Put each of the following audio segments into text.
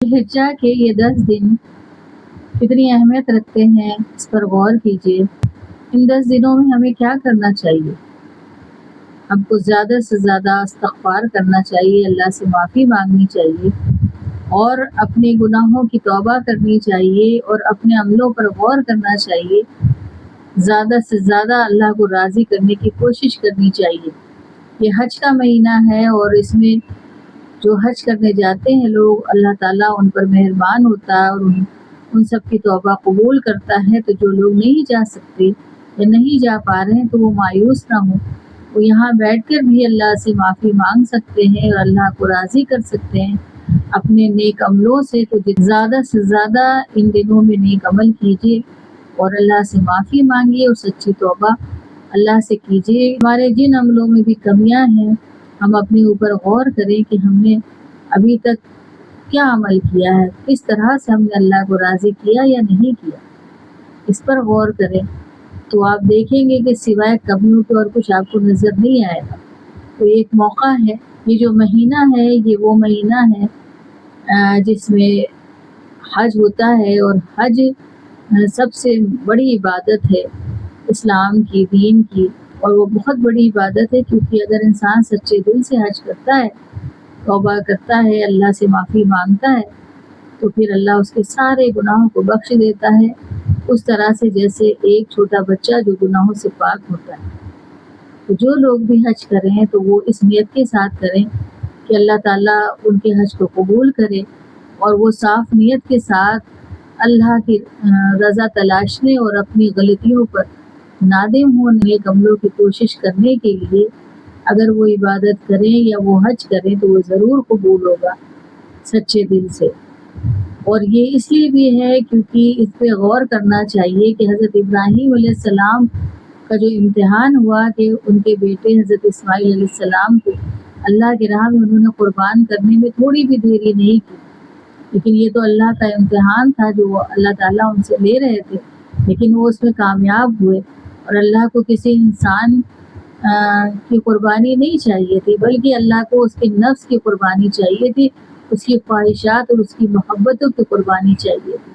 ہجہ کے یہ 10 دن کتنی اہمیت رکھتے ہیں، اس پر غور کیجیے۔ ان 10 دنوں میں ہمیں کیا کرنا چاہیے؟ ہم کو زیادہ سے زیادہ استغفار کرنا چاہیے، اللہ سے معافی مانگنی چاہیے اور اپنے گناہوں کی توبہ کرنی چاہیے اور اپنے عملوں پر غور کرنا چاہیے۔ زیادہ سے زیادہ اللہ کو راضی کرنے کی کوشش کرنی چاہیے۔ یہ حج کا مہینہ ہے اور اس میں جو حج کرنے جاتے ہیں لوگ، اللہ تعالیٰ ان پر مہربان ہوتا ہے اور ان سب کی توبہ قبول کرتا ہے۔ تو جو لوگ نہیں جا سکتے یا نہیں جا پا رہے ہیں تو وہ مایوس نہ ہوں، وہ یہاں بیٹھ کر بھی اللہ سے معافی مانگ سکتے ہیں اور اللہ کو راضی کر سکتے ہیں اپنے نیک عملوں سے۔ تو زیادہ سے زیادہ ان دنوں میں نیک عمل کیجیے اور اللہ سے معافی مانگیے اور سچی توبہ اللہ سے کیجیے۔ ہمارے جن عملوں میں بھی کمیاں ہیں، ہم اپنے اوپر غور کریں کہ ہم نے ابھی تک کیا عمل کیا ہے، کس طرح سے ہم نے اللہ کو راضی کیا یا نہیں کیا، اس پر غور کریں تو آپ دیکھیں گے کہ سوائے کمیوں کے اور کچھ آپ کو نظر نہیں آئے گا۔ تو ایک موقع ہے، یہ جو مہینہ ہے یہ وہ مہینہ ہے جس میں حج ہوتا ہے، اور حج سب سے بڑی عبادت ہے اسلام کی، دین کی، اور وہ بہت بڑی عبادت ہے کیونکہ اگر انسان سچے دل سے حج کرتا ہے، توبہ کرتا ہے، اللہ سے معافی مانگتا ہے تو پھر اللہ اس کے سارے گناہوں کو بخش دیتا ہے، اس طرح سے جیسے ایک چھوٹا بچہ جو گناہوں سے پاک ہوتا ہے۔ تو جو لوگ بھی حج کریں تو وہ اس نیت کے ساتھ کریں کہ اللہ تعالیٰ ان کے حج کو قبول کرے، اور وہ صاف نیت کے ساتھ اللہ کی رضا تلاشنے اور اپنی غلطیوں پر نادم ہونے عملوں کی کوشش کرنے کے لیے اگر وہ عبادت کریں یا وہ حج کریں تو وہ ضرور قبول ہوگا سچے دل سے۔ اور یہ اس لیے بھی ہے کیونکہ اس پہ غور کرنا چاہیے کہ حضرت ابراہیم علیہ السلام کا جو امتحان ہوا کہ ان کے بیٹے حضرت اسماعیل علیہ السلام کو اللہ کی راہ میں انہوں نے قربان کرنے میں تھوڑی بھی دیری نہیں کی، لیکن یہ تو اللہ کا امتحان تھا جو اللہ تعالیٰ ان سے لے رہے تھے، لیکن وہ اس میں کامیاب ہوئے۔ اور اللہ کو کسی انسان کی قربانی نہیں چاہیے تھی، بلکہ اللہ کو اس کے نفس کی قربانی چاہیے تھی، اس کی خواہشات اور اس کی محبتوں کی قربانی چاہیے تھی۔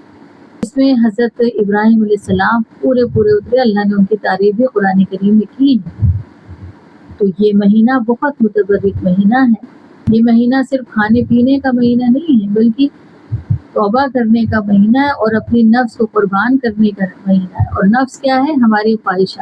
اس میں حضرت ابراہیم علیہ السلام پورے اترے، اللہ نے ان کی تعریف بھی قرآن کریم میں کی ہے۔ تو یہ مہینہ بہت متبرک مہینہ ہے۔ یہ مہینہ صرف کھانے پینے کا مہینہ نہیں ہے بلکہ توبہ کرنے کا مہینہ ہے اور اپنی نفس کو قربان کرنے کا مہینہ ہے۔ اور نفس کیا ہے؟ ہماری خواہشات۔